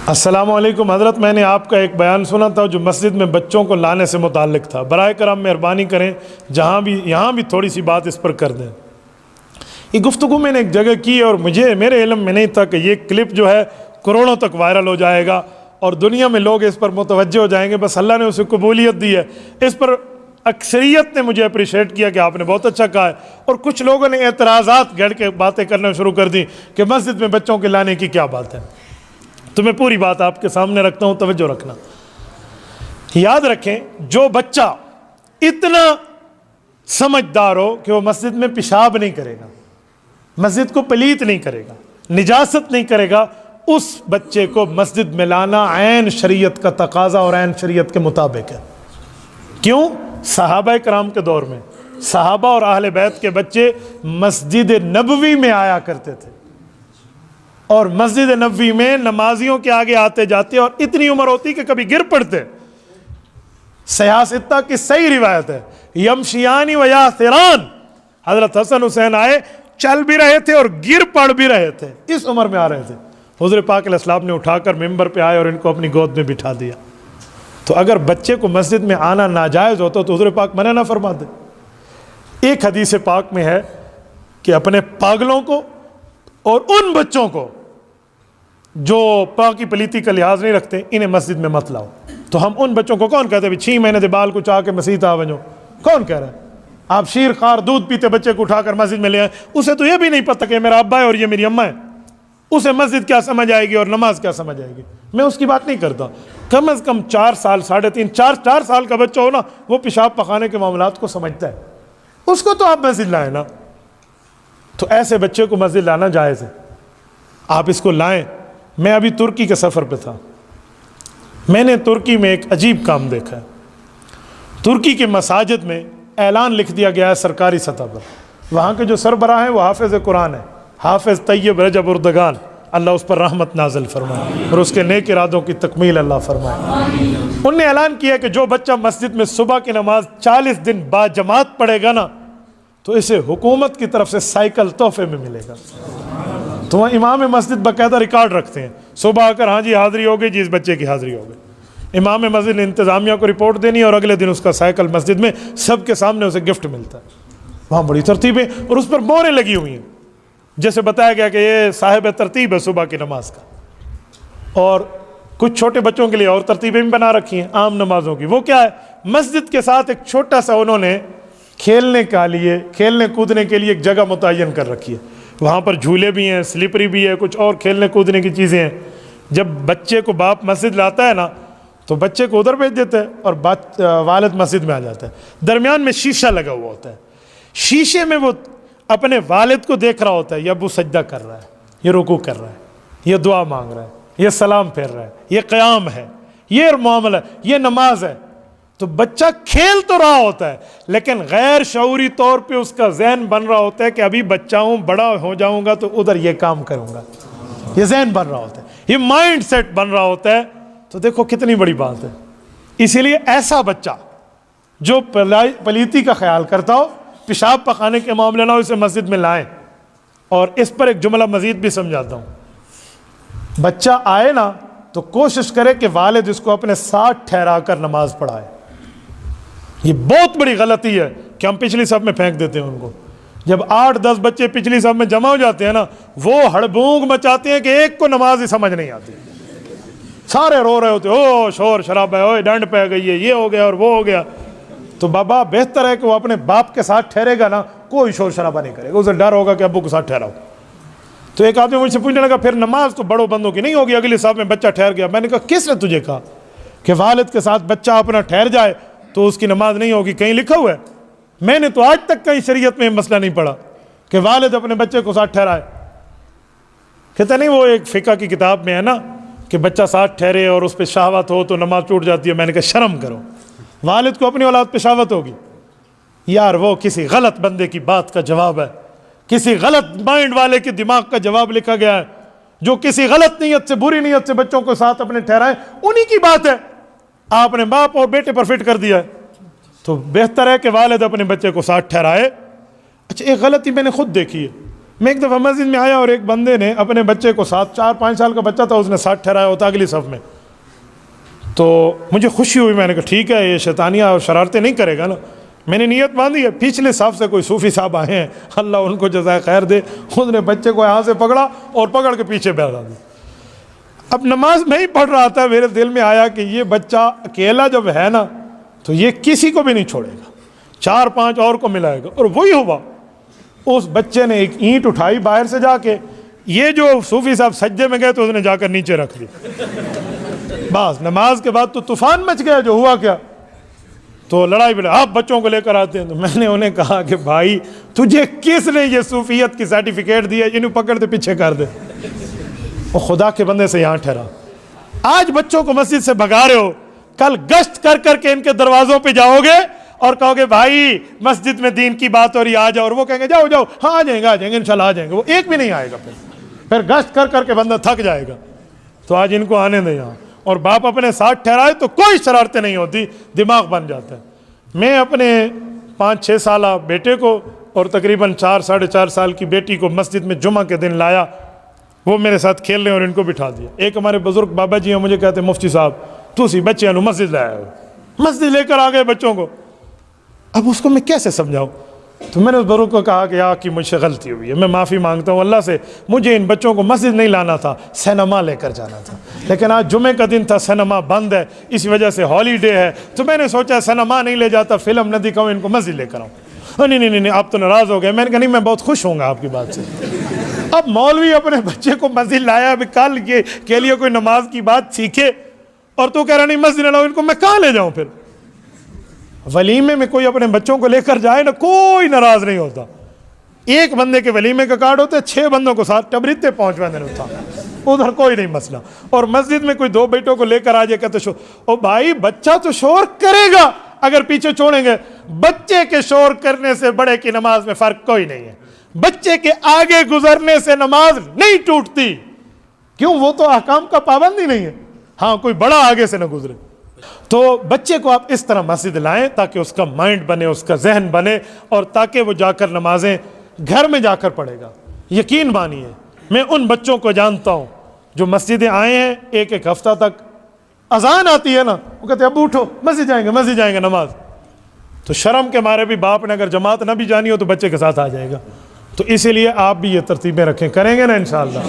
السلام علیکم حضرت، میں نے آپ کا ایک بیان سنا تھا جو مسجد میں بچوں کو لانے سے متعلق تھا، برائے کرم مہربانی کریں یہاں بھی تھوڑی سی بات اس پر کر دیں۔ یہ گفتگو میں نے ایک جگہ کی اور میرے علم میں نہیں تھا کہ یہ کلپ جو ہے کروڑوں تک وائرل ہو جائے گا اور دنیا میں لوگ اس پر متوجہ ہو جائیں گے۔ بس اللہ نے اسے قبولیت دی ہے۔ اس پر اکثریت نے مجھے اپریشیٹ کیا کہ آپ نے بہت اچھا کہا ہے، اور کچھ لوگوں نے اعتراضات گڑھ کے باتیں کرنا شروع کر دی کہ مسجد میں بچوں کے لانے کی کیا بات ہے۔ تو میں پوری بات آپ کے سامنے رکھتا ہوں، توجہ رکھنا۔ یاد رکھیں، جو بچہ اتنا سمجھدار ہو کہ وہ مسجد میں پیشاب نہیں کرے گا، مسجد کو پلیت نہیں کرے گا، نجاست نہیں کرے گا، اس بچے کو مسجد میں لانا عین شریعت کا تقاضا اور عین شریعت کے مطابق ہے۔ کیوں؟ صحابہ کرام کے دور میں صحابہ اور اہل بیت کے بچے مسجد نبوی میں آیا کرتے تھے، اور مسجد نبوی میں نمازیوں کے آگے آتے جاتے اور اتنی عمر ہوتی کہ کبھی گر پڑتے۔ صحیح ستہ کی صحیح روایت ہے، یمشیانی و یاسران، حضرت حسن حسین آئے، چل بھی رہے تھے اور گر پڑ بھی رہے تھے، اس عمر میں آ رہے تھے۔ حضور پاک علیہ السلام نے اٹھا کر ممبر پہ آئے اور ان کو اپنی گود میں بٹھا دیا۔ تو اگر بچے کو مسجد میں آنا ناجائز ہوتا تو حضور پاک منع نہ فرما دے۔ ایک حدیث پاک میں ہے کہ اپنے پاگلوں کو اور ان بچوں کو جو پاکی پلیتی کا لحاظ نہیں رکھتے انہیں مسجد میں مت لاؤ۔ تو ہم ان بچوں کو کون کہتے ہیں 6 مہینے دے بال کو چاہ کے مسجد آ ونجو؟ کون کہہ رہا ہے؟ آپ شیر خار دودھ پیتے بچے کو اٹھا کر مسجد میں لے آئیں، اسے تو یہ بھی نہیں پتہ کہ میرا ابا ہے اور یہ میری اماں ہے، اسے مسجد کیا سمجھ آئے گی اور نماز کیا سمجھ آئے گی؟ میں اس کی بات نہیں کرتا۔ کم از کم 4 سال 3.5 4 سال کا بچہ ہو نا، وہ پیشاب پخانے کے معاملات کو سمجھتا ہے، اس کو تو آپ مسجد لائیں نا۔ تو ایسے بچے کو مسجد لانا جائز ہے، آپ اس کو لائیں۔ میں ابھی ترکی کے سفر پہ تھا، میں نے ترکی میں ایک عجیب کام دیکھا ہے۔ ترکی کے مساجد میں اعلان لکھ دیا گیا ہے سرکاری سطح پر، وہاں کے جو سربراہ ہیں وہ حافظ قرآن ہے، حافظ طیب رجب اردگان، اللہ اس پر رحمت نازل فرمائے اور اس کے نیک ارادوں کی تکمیل اللہ فرمائے۔ انہوں نے اعلان کیا کہ جو بچہ مسجد میں صبح کی نماز 40 دن بعد جماعت پڑھے گا نا، تو اسے حکومت کی طرف سے سائیکل تحفے میں ملے گا۔ تو وہاں امام مسجد باقاعدہ ریکارڈ رکھتے ہیں، صبح آ کر ہاں جی حاضری ہو گئی جی، اس بچے کی حاضری ہو گئی۔ امام مسجد نے انتظامیہ کو رپورٹ دینی اور اگلے دن اس کا سائیکل مسجد میں سب کے سامنے اسے گفٹ ملتا ہے۔ وہاں بڑی ترتیبیں اور اس پر موریں لگی ہوئی ہیں، جیسے بتایا گیا کہ یہ صاحب ترتیب ہے صبح کی نماز کا۔ اور کچھ چھوٹے بچوں کے لیے اور ترتیبیں بھی بنا رکھی ہیں عام نمازوں کی۔ وہ کیا ہے؟ مسجد کے ساتھ ایک چھوٹا سا انہوں نے کھیلنے کودنے کے لیے ایک جگہ متعین کر رکھی ہے، وہاں پر جھولے بھی ہیں، سلپری بھی ہے، کچھ اور کھیلنے کودنے کی چیزیں ہیں۔ جب بچے کو باپ مسجد لاتا ہے نا تو بچے کو ادھر بھیج دیتا ہے اور والد مسجد میں آ جاتا ہے۔ درمیان میں شیشہ لگا ہوا ہوتا ہے، شیشے میں وہ اپنے والد کو دیکھ رہا ہوتا ہے، یہ ابو سجدہ کر رہا ہے، یہ رکوع کر رہا ہے، یہ دعا مانگ رہا ہے، یہ سلام پھیر رہا ہے، یہ قیام ہے، یہ معاملہ ہے، یہ نماز ہے۔ تو بچہ کھیل تو رہا ہوتا ہے لیکن غیر شعوری طور پہ اس کا ذہن بن رہا ہوتا ہے کہ ابھی بچہ ہوں، بڑا ہو جاؤں گا تو ادھر یہ کام کروں گا، یہ ذہن بن رہا ہوتا ہے، یہ مائنڈ سیٹ بن رہا ہوتا ہے۔ تو دیکھو کتنی بڑی بات ہے۔ اسی لیے ایسا بچہ جو پلیتی کا خیال کرتا ہو، پیشاب پخانے کے معاملے نہ ہو، اسے مسجد میں لائیں۔ اور اس پر ایک جملہ مزید بھی سمجھاتا ہوں، بچہ آئے نا تو کوشش کرے کہ والد اس کو اپنے ساتھ ٹھہرا کر نماز پڑھائے۔ یہ بہت بڑی غلطی ہے کہ ہم پچھلی صف میں پھینک دیتے ہیں ان کو۔ جب 8-10 بچے پچھلی صف میں جمع ہو جاتے ہیں نا، وہ ہڑبونگ مچاتے ہیں کہ ایک کو نماز ہی سمجھ نہیں آتی، سارے رو رہے ہوتے، او شور شرابہ، او ڈنڈ پہ گئی ہے، یہ ہو گیا اور وہ ہو گیا۔ تو بابا بہتر ہے کہ وہ اپنے باپ کے ساتھ ٹھہرے گا نا، کوئی شور شرابہ نہیں کرے گا، اسے ڈر ہوگا کہ ابو کے ساتھ ٹھہراؤ۔ تو ایک آدمی مجھ سے پوچھنے لگا پھر نماز تو بڑوں بندوں کی نہیں ہوگی، اگلی صف میں بچہ ٹھہر گیا۔ میں نے کہا کس نے تجھے کہا کہ والد کے ساتھ بچہ اپنا ٹھہر جائے تو اس کی نماز نہیں ہوگی؟ کہیں لکھا ہوا ہے؟ میں نے تو آج تک کہیں شریعت میں مسئلہ نہیں پڑھا کہ والد اپنے بچے کو ساتھ ٹھہرائے۔ کہتا نہیں وہ ایک فقہ کی کتاب میں ہے نا کہ بچہ ساتھ ٹھہرے اور اس پہ شہوت ہو تو نماز ٹوٹ جاتی ہے۔ میں نے کہا شرم کرو، والد کو اپنی اولاد پہ شہوت ہوگی؟ یار وہ کسی غلط بندے کی بات کا جواب ہے، کسی غلط مائنڈ والے کے دماغ کا جواب لکھا گیا ہے، جو کسی غلط نیت سے، بری نیت سے بچوں کو ساتھ اپنے ٹھہرائے، انہی کی بات ہے۔ آپ نے باپ اور بیٹے پر فٹ کر دیا ہے۔ تو بہتر ہے کہ والد اپنے بچے کو ساتھ ٹھہرائے۔ اچھا ایک غلطی میں نے خود دیکھی ہے، میں ایک دفعہ مسجد میں آیا اور ایک بندے نے اپنے بچے کو ساتھ، 4-5 سال کا بچہ تھا، اس نے ساتھ ٹھہرایا ہوتا اگلی صف میں. تو مجھے خوشی ہوئی، میں نے کہا ٹھیک ہے یہ شیطانیہ اور شرارتیں نہیں کرے گا نا. میں نے نیت باندھی ہے. پچھلے صف سے کوئی صوفی صاحب آئے ہیں، اللہ ان کو جزائے خیر دے، اس نے بچے کو یہاں سے پکڑا اور پکڑ کے پیچھے بیٹھا دیا. اب نماز میں ہی پڑھ رہا تھا، میرے دل میں آیا کہ یہ بچہ اکیلا جب ہے نا تو یہ کسی کو بھی نہیں چھوڑے گا، 4-5 اور کو ملائے گا. اور وہی ہوا، اس بچے نے ایک اینٹ اٹھائی باہر سے جا کے، یہ جو صوفی صاحب سجدے میں گئے تو اس نے جا کر نیچے رکھ دی. بس نماز کے بعد تو طوفان مچ گیا. جو ہوا کیا، تو لڑائی بڑھا، آپ بچوں کو لے کر آتے ہیں. تو میں نے انہیں کہا کہ بھائی تجھے کس نے یہ صوفیت کی سرٹیفکیٹ دی ہے، انہوں پکڑ دے پیچھے کر دے. وہ خدا کے بندے سے یہاں ٹھہرا. آج بچوں کو مسجد سے بھگا رہے ہو، کل گشت کر کر کے ان کے دروازوں پہ جاؤ گے اور کہو گے بھائی مسجد میں دین کی بات ہو رہی آ جاؤ، اور وہ کہیں گے جاؤ جاؤ، ہاں آ جائیں گے انشاءاللہ آ جائیں گے. وہ ایک بھی نہیں آئے گا. پھر گشت کر کر کے بندہ تھک جائے گا. تو آج ان کو آنے دیں یہاں، اور باپ اپنے ساتھ ٹھہرائے تو کوئی شرارتیں نہیں ہوتی، دماغ بن جاتا ہے. میں اپنے 5-6 سالہ بیٹے کو اور تقریباً 4-4.5 سال کی بیٹی کو مسجد میں جمعہ کے دن لایا، وہ میرے ساتھ کھیل رہے اور ان کو بٹھا دیا. ایک ہمارے بزرگ بابا جی ہیں، مجھے کہتے ہیں مفتی صاحب تو سی بچے انو مسجد لے آئے ہو، مسجد لے کر آ گئے بچوں کو. اب اس کو میں کیسے سمجھاؤں؟ تو میں نے اس بزرگ کو کہا کہ آپ کی مجھ سے غلطی ہوئی ہے، میں معافی مانگتا ہوں اللہ سے، مجھے ان بچوں کو مسجد نہیں لانا تھا، سینما لے کر جانا تھا. لیکن آج جمعے کا دن تھا، سینما بند ہے، اس وجہ سے ہالیڈے ہے، تو میں نے سوچا سینما نہیں لے جاتا، فلم نہ دکھاؤں، ان کو مسجد لے کر آؤں. نہیں نہیں نہیں آپ تو ناراض ہو گئے. میں نے کہا نہیں میں بہت خوش ہوں گا آپ کی بات سے. اب مولوی اپنے بچے کو مسجد لایا، اب کل کے لیے کوئی نماز کی بات سیکھے، اور تو کہہ رہا نہیں مسجد نہ لاؤ، ان کو میں کہاں لے جاؤں؟ پھر ولیمے میں کوئی اپنے بچوں کو لے کر جائے نا، کوئی ناراض نہیں ہوتا. ایک بندے کے ولیمے کا کارڈ ہوتا ہے، 6 بندوں کو ساتھ ٹبریتے پہنچوا دینا تھا، ادھر کوئی نہیں مسئلہ. اور مسجد میں کوئی 2 بیٹوں کو لے کر آ جائے کہتے او بھائی بچہ تو شور کرے گا اگر پیچھے چھوڑیں گے. بچے کے شور کرنے سے بڑے کی نماز میں فرق کوئی نہیں ہے. بچے کے آگے گزرنے سے نماز نہیں ٹوٹتی. کیوں؟ وہ تو احکام کا پابند ہی نہیں ہے. ہاں کوئی بڑا آگے سے نہ گزرے. تو بچے کو آپ اس طرح مسجد لائیں تاکہ اس کا مائنڈ بنے، اس کا ذہن بنے، اور تاکہ وہ جا کر نمازیں گھر میں جا کر پڑھے گا. یقین مانیے میں ان بچوں کو جانتا ہوں جو مسجدیں آئے ہیں، ایک ہفتہ تک اذان آتی ہے نا، وہ کہتے ہیں ابو اٹھو مسجد جائیں گے نماز. تو شرم کے مارے بھی باپ نے اگر جماعت نہ بھی جانی ہو تو بچے کے ساتھ آ جائے گا. تو اسی لیے آپ بھی یہ ترتیبیں رکھیں، کریں گے نا انشاءاللہ.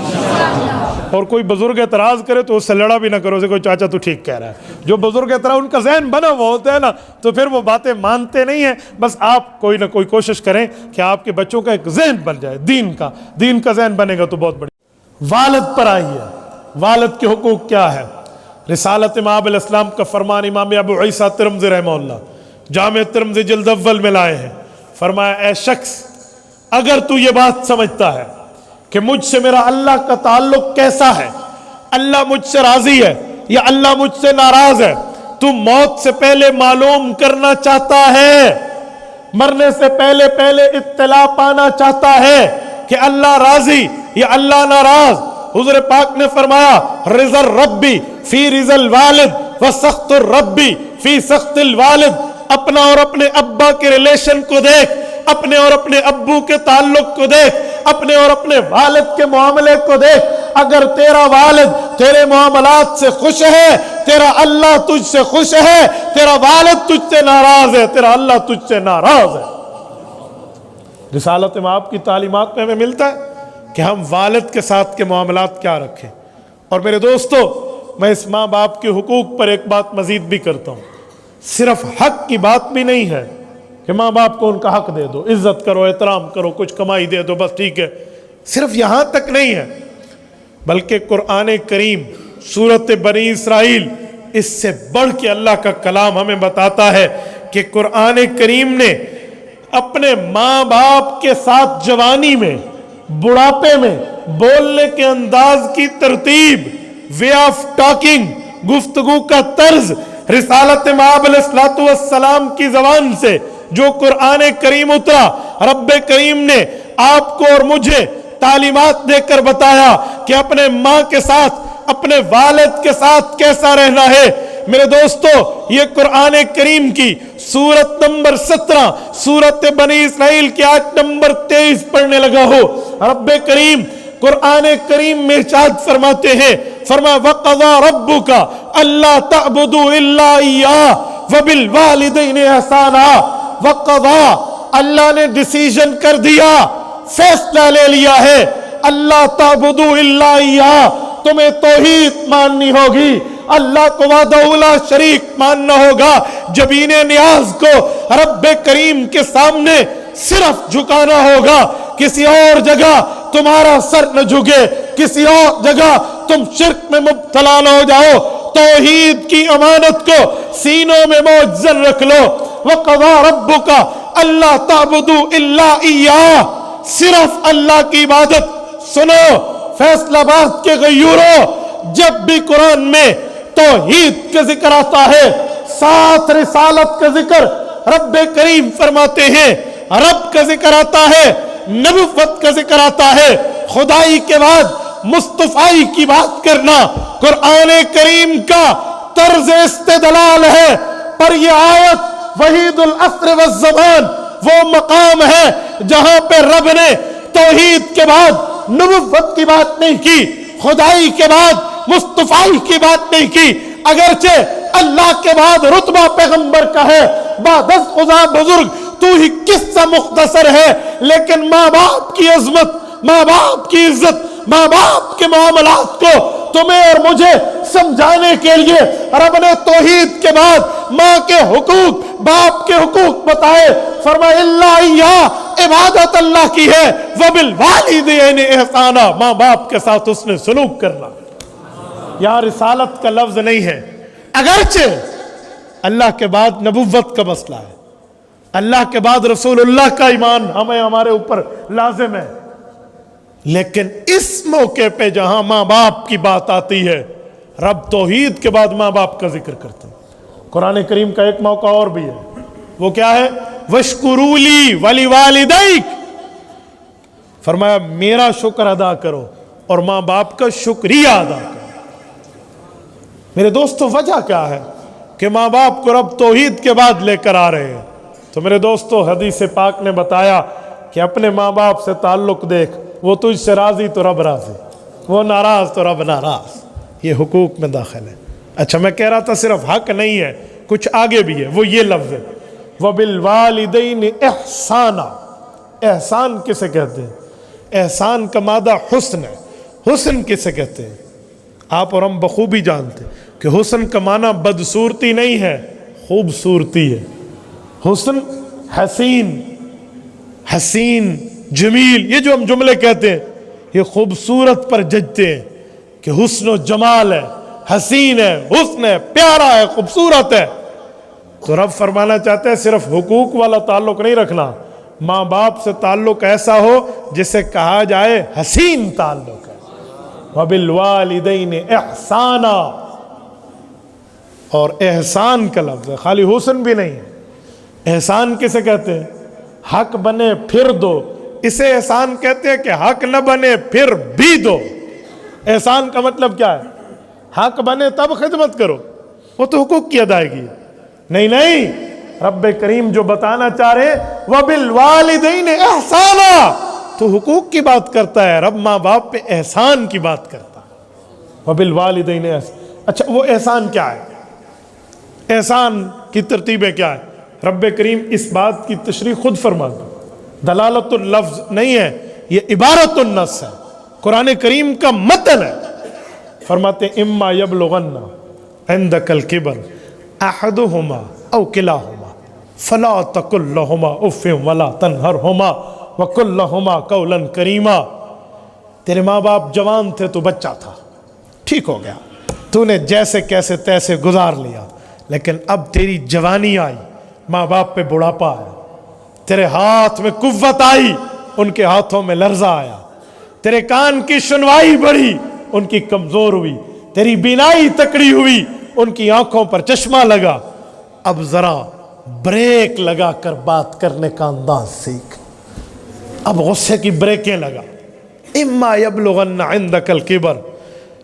اور کوئی بزرگ اعتراض کرے تو اس سے لڑا بھی نہ کرو، اسے کوئی چاچا تو ٹھیک کہہ رہا ہے. جو بزرگ اعتراض ان کا ذہن بنا ہوا ہوتا ہے نا، تو پھر وہ باتیں مانتے نہیں ہیں. بس آپ کوئی نہ کوئی کوشش کریں کہ آپ کے بچوں کا ایک ذہن بن جائے، دین کا ذہن بنے گا تو بہت بڑی. والد پر آئیے، والد کے حقوق کیا ہے؟ رسالت مآب الاسلام کا فرمان امام ابو عیسیٰ ترمذی رحمہ اللہ جامع ترمذی جلد اول میں لائے ہیں. فرمایا اے شخص اگر تو یہ بات سمجھتا ہے کہ مجھ سے میرا اللہ کا تعلق کیسا ہے، اللہ مجھ سے راضی ہے یا اللہ مجھ سے ناراض ہے، تو موت سے پہلے معلوم کرنا چاہتا ہے، مرنے سے پہلے اطلاع پانا چاہتا ہے کہ اللہ راضی یا اللہ ناراض. حضور پاک نے فرمایا رضا الربی فی رضا الوالد و سخط الربی فی سخط الوالد. اپنا اور اپنے ابا کے ریلیشن کو دیکھ، اپنے اور اپنے ابو کے تعلق کو دیکھ، اپنے اور اپنے والد کے معاملے کو دیکھ. اگر تیرا والد تیرے معاملات سے خوش ہے، تیرا اللہ تجھ سے خوش ہے. تیرا والد تجھ سے ناراض ہے، تیرا اللہ تجھ سے ناراض ہے. رسالت مآب کی تعلیمات میں ہمیں ملتا ہے کہ ہم والد کے ساتھ کے معاملات کیا رکھیں. اور میرے دوستو، میں اس ماں باپ کے حقوق پر ایک بات مزید بھی کرتا ہوں. صرف حق کی بات بھی نہیں ہے کہ ماں باپ کو ان کا حق دے دو، عزت کرو، احترام کرو، کچھ کمائی دے دو بس ٹھیک ہے. صرف یہاں تک نہیں ہے، بلکہ قرآن کریم سورۃ بنی اسرائیل اس سے بڑھ کے اللہ کا کلام ہمیں بتاتا ہے کہ قرآن کریم نے اپنے ماں باپ کے ساتھ جوانی میں، بڑھاپے میں بولنے کے انداز کی ترتیب، وے آف ٹاکنگ، گفتگو کا طرز، رسالت مآب علیہ السلام کی زبان سے جو قرآن کریم اترا، رب کریم نے آپ کو اور مجھے تعلیمات دے کر بتایا کہ اپنے ماں کے ساتھ، اپنے والد کے ساتھ کیسا رہنا ہے. میرے دوستو یہ قرآن کریم کی سورت نمبر 17 سورت بنی اسرائیل کی آیت نمبر 23 پڑھنے لگا ہو، رب کریم قرآن کریم میں ارشاد فرماتے ہیں، فرمایا وَقَضَى رَبُّكَ أَلَّا تَعْبُدُوا إِلَّا إِيَّاهُ وَبِالْوَالِدَيْنِ إِحْسَانًا۔ وَقَضَى، اللہ نے ڈیسیژن کر دیا، فیصلہ لے لیا ہے، اللہ تعبدوا الا اياه، تمہیں توحید ماننی ہوگی، اللہ کو وحدہ لا شریک ماننا ہوگا، جبین نیاز کو رب کریم کے سامنے صرف جھکانا ہوگا، کسی اور جگہ تمہارا سر نہ جھکے، کسی اور جگہ تم شرک میں مبتلا نہ ہو جاؤ، توحید کی امانت کو سینوں میں موجزن رکھ لو۔ وَقَضَى رَبُّكَ أَلَّا تَعْبُدُوا إِلَّا إِيَّاهُ، صرف اللہ کی عبادت۔ سنو فیصلہ باد کے غیوروں، جب بھی قرآن میں توحید کا ذکر آتا ہے، ساتھ رسالت کا ذکر رب کریم فرماتے ہیں، رب کا ذکر آتا ہے، نبوت کا ذکر آتا ہے، خدائی کے بعد مصطفی کی بات کرنا قرآن کریم کا طرز استدلال ہے۔ پر یہ آیت وحید العصر والزمان وہ مقام ہے جہاں پہ رب نے توحید کے بعد نبوت کی بات نہیں کی، خدائی کے بعد مصطفی کی بات نہیں کی، اگرچہ اللہ کے بعد رتبہ پیغمبر کا ہے، بعد از خدا بزرگ تو ہی قصہ مختصر ہے، لیکن ماں باپ کی عظمت، ماں باپ کی عزت، ماں باپ کے معاملات کو تمہیں اور مجھے سمجھانے کے لیے رب نے توحید کے بعد ماں کے حقوق، باپ کے حقوق بتائے، فرمایا الا اياه، عبادت اللہ کی ہے، وبالوالدین احسانا، ماں باپ کے ساتھ اس نے سلوک کرنا۔ یہاں رسالت کا لفظ نہیں ہے، اگرچہ اللہ کے بعد نبوت کا مسئلہ ہے، اللہ کے بعد رسول اللہ کا ایمان ہمیں ہمارے اوپر لازم ہے، لیکن اس موقع پہ جہاں ماں باپ کی بات آتی ہے، رب توحید کے بعد ماں باپ کا ذکر کرتے ہیں۔ قرآن کریم کا ایک موقع اور بھی ہے، وہ کیا ہے؟ وَاشْكُرُوا لِي وَلِوَالِدَيْكَ، فرمایا میرا شکر ادا کرو اور ماں باپ کا شکریہ ادا کرو۔ میرے دوستو وجہ کیا ہے کہ ماں باپ کو رب توحید کے بعد لے کر آ رہے ہیں؟ تو میرے دوستو حدیث پاک نے بتایا کہ اپنے ماں باپ سے تعلق دیکھ، وہ تجھ سے راضی تو رب راضی، وہ ناراض تو رب ناراض، یہ حقوق میں داخل ہے۔ اچھا میں کہہ رہا تھا صرف حق نہیں ہے، کچھ آگے بھی ہے، وہ یہ لفظ ہے وَبِالْوَالِدَيْنِ إِحْسَانًا۔ احسان کسے کہتے ہیں؟ احسان کا مادہ حسن ہے۔ حسن کسے کہتے ہیں؟ آپ اور ہم بخوبی جانتے ہیں کہ حسن کا معنی بدصورتی نہیں ہے، خوبصورتی ہے۔ حسن حسین، حسین جمیل، یہ جو ہم جملے کہتے ہیں یہ خوبصورت پر ججتے ہیں کہ حسن و جمال ہے، حسین ہے، حسن ہے، پیارا ہے، خوبصورت ہے۔ تو رب فرمانا چاہتے ہیں صرف حقوق والا تعلق نہیں رکھنا، ماں باپ سے تعلق ایسا ہو جسے کہا جائے حسین تعلق ہے۔ وَبِالْوَالِدَيْنِ إِحْسَانًا، اور احسان کا لفظ ہے، خالی حسن بھی نہیں ہے۔ احسان کسے کہتے ہیں؟ حق بنے پھر دو، اسے احسان کہتے ہیں کہ حق نہ بنے پھر بھی دو۔ احسان کا مطلب کیا ہے؟ حق بنے تب خدمت کرو، وہ تو حقوق کی ادائیگی ہے۔ نہیں نہیں، رب کریم جو بتانا چاہ رہے وَبِالْوَالِدَيْنِ إِحْسَانًا، تو حقوق کی بات کرتا ہے، رب ماں باپ پہ احسان کی بات کرتا ہے۔ وَبِالْوَالِدَيْنِ إِحْسَانًا، اچھا وہ احسان کیا ہے؟ احسان کی ترتیبیں کیا ہے؟ رب کریم اس بات کی تشریح خود فرماتا ہے، دلالت اللفظ نہیں ہے، یہ عبارت النص ہے، قرآن کریم کا متن ہے۔ فرماتے ہیں اما یبلغن عندک الکبر احدہما او کلاہما فلا تقل لہما اف ولا تنہرہما وقل لہما قولا کریما۔ تیرے ماں باپ جوان تھے تو بچہ تھا، ٹھیک ہو گیا، تو نے جیسے کیسے تیسے گزار لیا، لیکن اب تیری جوانی آئی، ماں باپ پہ بڑھاپا ہے، تیرے ہاتھ میں قوت آئی، ان کے ہاتھوں میں لرزہ آیا، تیرے کان کی سنوائی بڑھی، ان کی کمزور ہوئی، تیری بینائی تکڑی ہوئی، ان کی آنکھوں پر چشمہ لگا، اب ذرا بریک لگا کر بات کرنے کا انداز سیکھ، اب غصے کی بریکیں لگا۔ اما یبلغن عندک الکبر،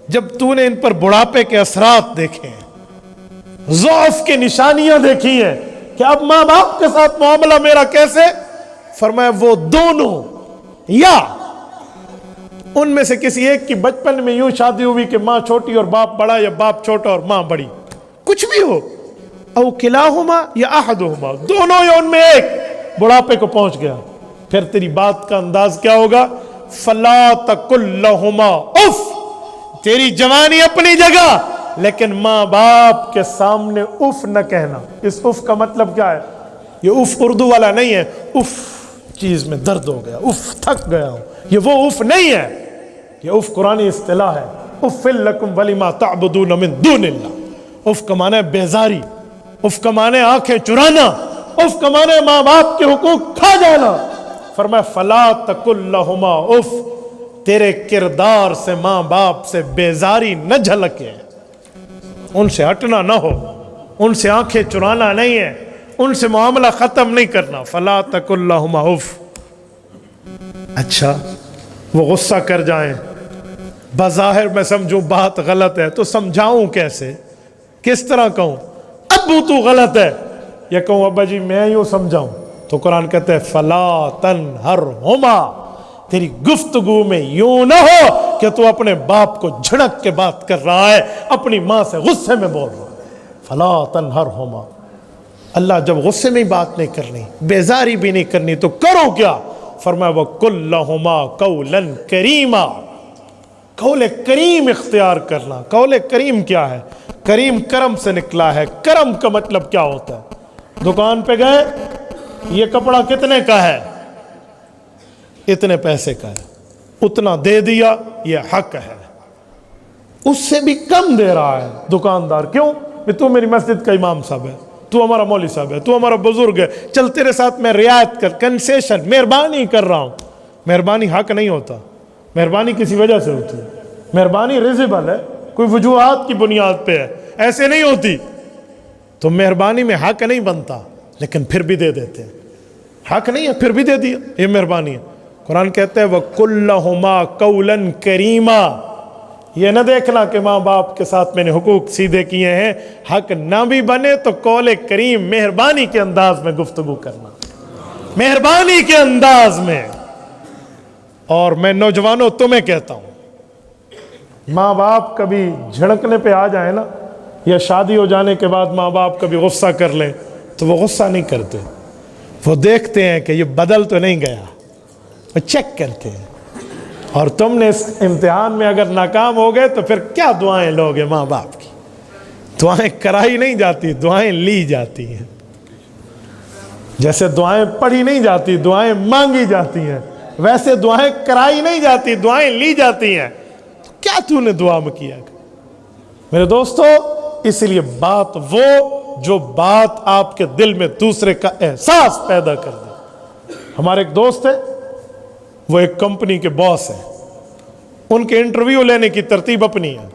جب تو نے ان پر بڑھاپے کے اثرات دیکھے ہیں، ضعف کی نشانیاں دیکھی ہیں کہ اب ماں باپ کے ساتھ معاملہ میرا کیسے؟ فرمایا وہ دونوں یا ان میں سے کسی ایک کی بچپن میں یوں شادی ہوئی کہ ماں چھوٹی اور باپ بڑا، یا باپ چھوٹا اور ماں بڑی، کچھ بھی ہو، او کلاہما یا احدہما، دونوں یا ان میں ایک بڑھاپے کو پہنچ گیا، پھر تیری بات کا انداز کیا ہوگا؟ فلا تقل لہما اف، تیری جوانی اپنی جگہ، لیکن ماں باپ کے سامنے اف نہ کہنا۔ اس اف کا مطلب کیا ہے؟ یہ اف اردو والا نہیں ہے، اف چیز میں درد ہو گیا، اف تھک گیا ہوں، یہ وہ اف نہیں ہے، یہ اف قرآنی اصطلاح ہے۔ اف لکم ولما تعبدون من دون اللہ، اف کا معنی ہے بیزاری، اف کا معنی ہے آنکھیں چرانا، اف کا معنی ہے ماں باپ کے حقوق کھا جانا۔ فرمایا فلا تقل لہما اف، تیرے کردار سے ماں باپ سے بیزاری نہ جھلکے، ان سے ہٹنا نہ ہو، ان سے آنکھیں چرانا نہیں ہے، ان سے معاملہ ختم نہیں کرنا۔ فلا تقل لہما اف۔ اچھا وہ غصہ کر جائیں، بظاہر میں سمجھوں بات غلط ہے تو سمجھاؤں کیسے؟ کس طرح کہوں ابو تو غلط ہے، یا کہوں ابا جی میں یوں سمجھاؤں؟ تو قرآن کہتا ہے فلا تنہرہما، تیری گفتگو میں یوں نہ ہو کہ تو اپنے باپ کو جھڑک کے بات کر رہا ہے، اپنی ماں سے غصے میں بول رہا ہے۔ فلا تنہرہما، اللہ جب غصے میں بات نہیں کرنی، بیزاری بھی نہیں کرنی تو کرو کیا؟ فرمایا وَقُلْ لَهُمَا قَوْلًا كَرِيمًا، قول کریم اختیار کرنا۔ قول کریم کیا ہے؟ کریم کرم سے نکلا ہے۔ کرم کا مطلب کیا ہوتا ہے؟ دکان پہ گئے، یہ کپڑا کتنے کا ہے؟ اتنے پیسے کا ہے، اتنا دے دیا، یہ حق ہے۔ اس سے بھی کم دے رہا ہے دکاندار، کیوں؟ تو میری مسجد کا امام صاحب ہے، تو ہمارا مولوی صاحب ہے، تو ہمارا بزرگ ہے، چل تیرے ساتھ میں رعایت کر، کنسیشن، مہربانی کر رہا ہوں۔ مہربانی حق نہیں ہوتا، مہربانی کسی وجہ سے ہوتی ہے، مہربانی ریزیبل ہے، کوئی وجوہات کی بنیاد پہ ہے، ایسے نہیں ہوتی۔ تو مہربانی میں حق نہیں بنتا، لیکن پھر بھی دے دیتے ہیں۔ حق نہیں ہے پھر بھی دے دیا، یہ مہربانی ہے۔ قرآن کہتا ہے وَقُلْ لَهُمَا قَوْلًا كَرِيمًا، یہ نہ دیکھنا کہ ماں باپ کے ساتھ میں نے حقوق سیدھے کیے ہیں، حق نہ بھی بنے تو قول کریم مہربانی کے انداز میں گفتگو کرنا، مہربانی کے انداز میں۔ اور میں نوجوانوں تمہیں کہتا ہوں، ماں باپ کبھی جھڑکنے پہ آ جائیں نا، یا شادی ہو جانے کے بعد ماں باپ کبھی غصہ کر لیں، تو وہ غصہ نہیں کرتے، وہ دیکھتے ہیں کہ یہ بدل تو نہیں گیا، وہ چیک کرتے ہیں۔ اور تم نے اس امتحان میں اگر ناکام ہو گئے تو پھر کیا دعائیں لوگے ماں باپ کی؟ دعائیں کرائی نہیں جاتی، دعائیں لی جاتی ہیں۔ جیسے دعائیں پڑھی نہیں جاتی، دعائیں مانگی جاتی ہیں، ویسے دعائیں کرائی نہیں جاتی، دعائیں لی جاتی ہیں۔ تو کیا تو نے دعا میں کیا؟ میرے دوستو، اس لیے بات وہ جو بات آپ کے دل میں دوسرے کا احساس پیدا کر دے۔ ہمارے ایک دوست ہے، وہ ایک کمپنی کے باس ہیں، ان کے انٹرویو لینے کی ترتیب اپنی ہے۔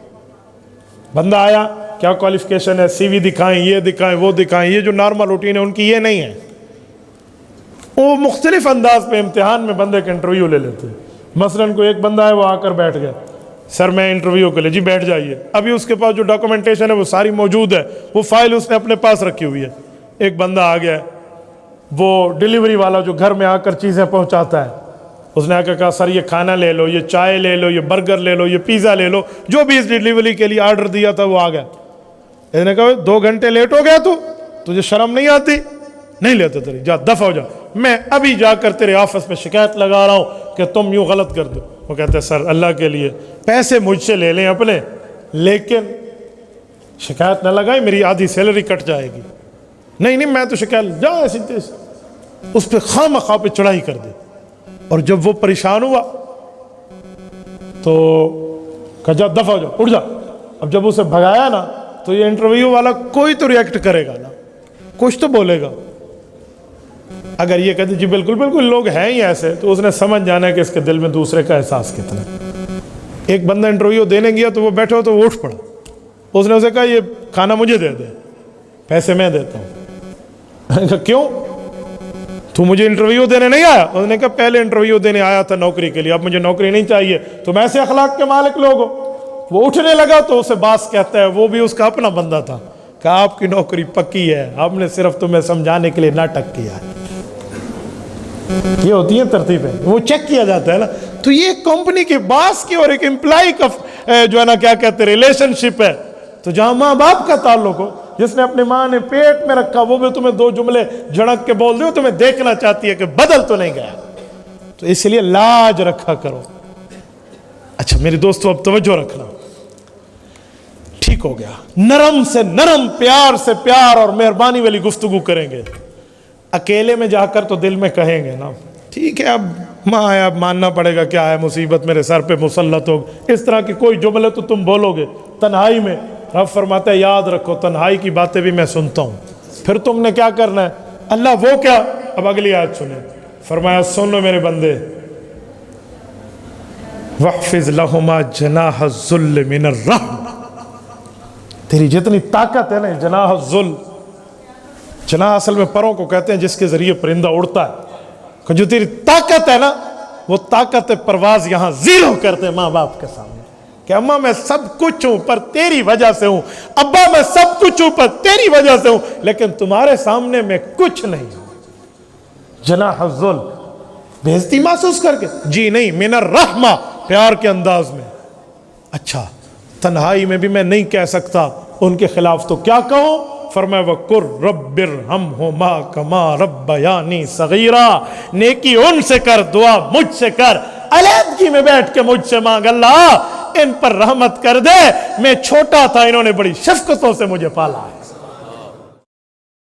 بندہ آیا، کیا کوالیفیکیشن ہے، سی وی دکھائیں، یہ دکھائیں، وہ دکھائیں، یہ جو نارمل روٹین ہے ان کی یہ نہیں ہے۔ وہ مختلف انداز پہ امتحان میں بندے کے انٹرویو لے لیتے ہیں۔ مثلاً کوئی ایک بندہ ہے، وہ آ کر بیٹھ گیا، سر میں انٹرویو کے لیے، جی بیٹھ جائیے۔ ابھی اس کے پاس جو ڈاکومنٹیشن ہے وہ ساری موجود ہے، وہ فائل اس نے اپنے پاس رکھی ہوئی ہے۔ ایک بندہ آ گیا، وہ ڈیلیوری والا جو گھر میں آ کر چیزیں پہنچاتا ہے، اس نے آ کر کہا سر یہ کھانا لے لو، یہ چائے لے لو، یہ برگر لے لو، یہ پیزا لے لو، جو بھی اس ڈیلیوری کے لیے آرڈر دیا تھا وہ آ گیا۔ اس نے کہا 2 گھنٹے لیٹ ہو گیا، تو تجھے شرم نہیں آتی؟ نہیں لیتے تیری، جا دفع ہو جا، میں ابھی جا کر تیرے آفس میں شکایت لگا رہا ہوں کہ تم یوں غلط کر دو۔ وہ کہتے ہیں سر اللہ کے لیے پیسے مجھ سے لے لیں اپنے، لیکن شکایت نہ لگائیں، میری آدھی سیلری کٹ جائے گی۔ نہیں میں تو شکایت، جا ایسی تیز، اس پہ خواہ مخواہ پہ چڑھائی کر دے۔ اور جب وہ پریشان ہوا تو کہا جا دفع ہو جا، اٹھ جا۔ اب جب اسے بھگایا نا تو یہ انٹرویو والا کوئی تو ریئیکٹ کرے گا نا، کچھ تو بولے گا۔ اگر یہ کہتے جی بالکل بالکل لوگ ہیں ہی ایسے، تو اس نے سمجھ جانا ہے کہ اس کے دل میں دوسرے کا احساس کتنا ہے۔ ایک بندہ انٹرویو دینے گیا تو وہ بیٹھے ہو تو وہ اٹھ پڑا، اس نے اسے کہا یہ کھانا مجھے دے دے، پیسے میں دیتا ہوں۔ کیوں؟ تو مجھے انٹرویو دینے نہیں آیا؟ اس نے کہا پہلے انٹرویو دینے آیا تھا نوکری کے لیے، اب مجھے نوکری نہیں چاہیے، تم ایسے اخلاق کے مالک لوگ ہو۔ وہ اٹھنے لگا تو اسے باس کہتا ہے، وہ بھی اس کا اپنا بندہ تھا، کہا آپ کی نوکری پکی ہے، آپ نے صرف تمہیں سمجھانے کے لیے ناٹک کیا ہے۔ یہ ہوتی ہیں ترتیبیں، وہ چیک کیا جاتا ہے نا۔ تو یہ کمپنی کے باس کی اور ایک امپلائی کا جو ہے نا کیا کہتے ہیں ریلیشن شپ ہے۔ تو جہاں ماں باپ کا تعلق ہو، جس نے اپنی ماں نے پیٹ میں رکھا وہ بھی تمہیں دو جملے جھڑک کے بول دے، تمہیں دیکھنا چاہتی ہے کہ بدل تو نہیں گیا، تو اس لیے لاج رکھا کرو۔ اچھا میری دوستو اب توجہ رکھنا، ٹھیک ہو گیا، نرم سے نرم، پیار سے پیار اور مہربانی والی گفتگو کریں گے۔ اکیلے میں جا کر تو دل میں کہیں گے نا ٹھیک ہے اب ماں ہے، اب ماننا پڑے گا، کیا ہے مصیبت میرے سر پہ مسلط ہو، اس طرح کی کوئی جملے تو تم بولو گے تنہائی میں۔ رب فرماتا ہے یاد رکھو تنہائی کی باتیں بھی میں سنتا ہوں۔ پھر تم نے کیا کرنا ہے؟ اللہ وہ کیا، اب اگلی آیت سنیں، فرمایا سنو میرے بندے، وَاحْفِظْ لَهُمَا جَنَاحَ الذُّلِّ مِنَ الرَّحْمَةِ، تیری جتنی طاقت ہے نا، جناح الذل، جناح اصل میں پروں کو کہتے ہیں جس کے ذریعے پرندہ اڑتا ہے، کہ جو تیری طاقت ہے نا وہ طاقت پرواز یہاں زیرو کرتے ماں باپ کے سامنے، کہ اماں میں سب کچھ ہوں پر تیری وجہ سے ہوں، ابا میں سب کچھ ہوں پر تیری وجہ سے ہوں، لیکن تمہارے سامنے میں کچھ نہیں ہوں۔ جناح الذل، بےعزتی محسوس کر کے؟ جی نہیں، من الرحمہ، پیار کے انداز میں۔ اچھا تنہائی میں بھی میں نہیں کہہ سکتا ان کے خلاف، تو کیا کہوں؟ فرمایا وَقُلْ رَبِّ ارْحَمْهُمَا كَمَا رَبَّيَانِي صَغِيرًا، نیکی ان سے کر، دعا مجھ سے کر، علیحدگی میں بیٹھ کے مجھ سے مانگ، اللہ ان پر رحمت کر دے، میں چھوٹا تھا انہوں نے بڑی شفقتوں سے مجھے پالا ہے۔